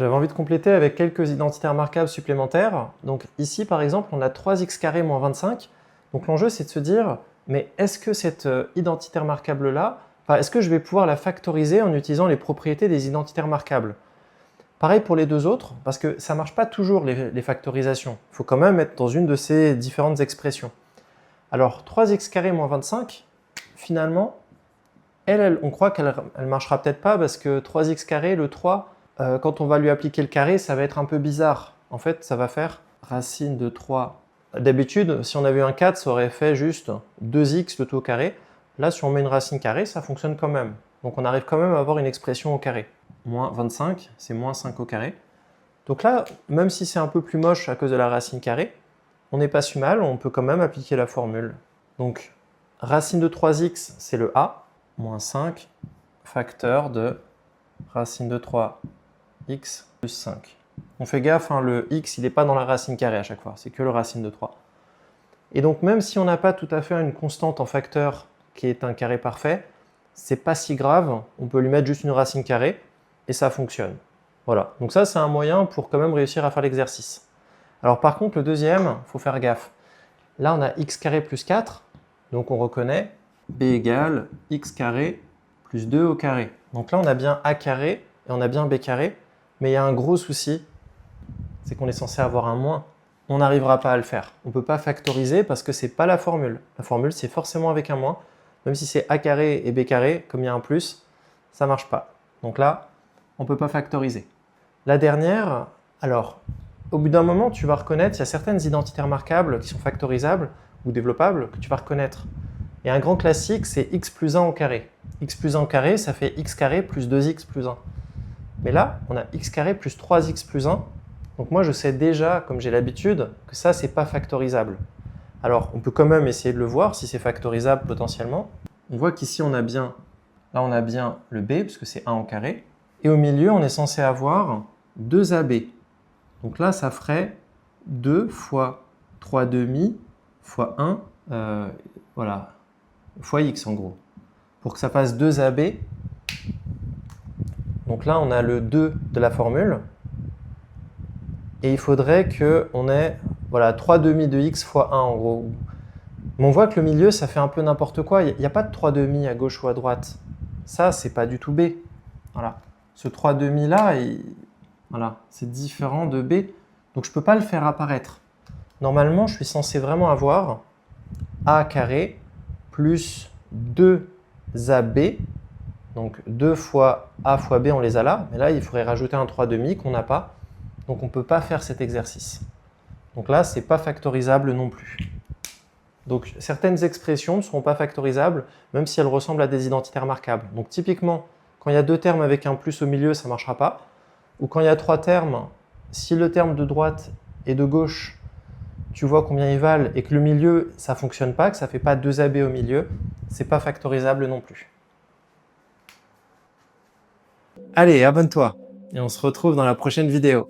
J'avais envie de compléter avec quelques identités remarquables supplémentaires. Donc ici, par exemple, on a 3x carré moins 25. Donc l'enjeu, c'est de se dire, mais est-ce que cette identité remarquable-là, est-ce que je vais pouvoir la factoriser en utilisant les propriétés des identités remarquables? Pareil pour les deux autres, parce que ça ne marche pas toujours les factorisations. Il faut quand même être dans une de ces différentes expressions. Alors 3x carré moins 25, finalement, on croit qu'elle ne marchera peut-être pas parce que 3x carré, le 3, quand on va lui appliquer le carré, ça va être un peu bizarre. En fait, ça va faire racine de 3. D'habitude, si on avait un 4, ça aurait fait juste 2x le tout au carré. Là, si on met une racine carrée, ça fonctionne quand même. Donc on arrive quand même à avoir une expression au carré. Moins 25, c'est moins 5 au carré. Donc là, même si c'est un peu plus moche à cause de la racine carrée, on n'est pas si mal, on peut quand même appliquer la formule. Donc, racine de 3x, c'est le a, moins 5, facteur de racine de 3x plus 5. On fait gaffe, hein, le x, il n'est pas dans la racine carrée à chaque fois, c'est que le racine de 3. Et donc, même si on n'a pas tout à fait une constante en facteur qui est un carré parfait, c'est pas si grave, on peut lui mettre juste une racine carrée et ça fonctionne. Voilà, donc ça c'est un moyen pour quand même réussir à faire l'exercice. Alors par contre, le deuxième, il faut faire gaffe. Là, on a x carré plus 4, donc on reconnaît b égale x carré plus 2 au carré. Donc là, on a bien a carré et on a bien b carré, mais il y a un gros souci, c'est qu'on est censé avoir un moins. On n'arrivera pas à le faire. On ne peut pas factoriser parce que ce n'est pas la formule. La formule, c'est forcément avec un moins. Même si c'est a carré et b carré, comme il y a un plus, ça ne marche pas. Donc là, on ne peut pas factoriser. La dernière, alors, au bout d'un moment, tu vas reconnaître, il y a certaines identités remarquables qui sont factorisables ou développables que tu vas reconnaître. Et un grand classique, c'est x plus 1 au carré. X plus 1 au carré, ça fait x carré plus 2x plus 1. Mais là, on a x carré plus 3x plus 1. Donc moi, je sais déjà, comme j'ai l'habitude, que ça, c'est pas factorisable. Alors, on peut quand même essayer de le voir, si c'est factorisable potentiellement. On voit qu'ici, on a bien le b, puisque c'est 1 au carré. Et au milieu, on est censé avoir 2ab. Donc là, ça ferait 2 fois 3 demi fois 1, voilà, fois x en gros. Pour que ça fasse 2ab, donc là, on a le 2 de la formule. Et il faudrait qu'on ait 3 demi de x fois 1 en gros. Mais on voit que le milieu, ça fait un peu n'importe quoi. Il n'y a pas de 3 demi à gauche ou à droite. Ça, c'est pas du tout b. Voilà. Ce 3 demi là, voilà, c'est différent de b. Donc je ne peux pas le faire apparaître. Normalement, je suis censé vraiment avoir a carré plus 2ab. Donc 2 fois a fois b, on les a là. Mais là, il faudrait rajouter un 3 demi qu'on n'a pas. Donc on ne peut pas faire cet exercice. Donc là, ce n'est pas factorisable non plus. Donc certaines expressions ne seront pas factorisables, même si elles ressemblent à des identités remarquables. Donc typiquement, quand il y a deux termes avec un plus au milieu, ça ne marchera pas. Ou quand il y a trois termes, si le terme de droite et de gauche, tu vois combien ils valent, et que le milieu, ça ne fonctionne pas, que ça ne fait pas 2ab au milieu, ce n'est pas factorisable non plus. Allez, abonne-toi, et on se retrouve dans la prochaine vidéo.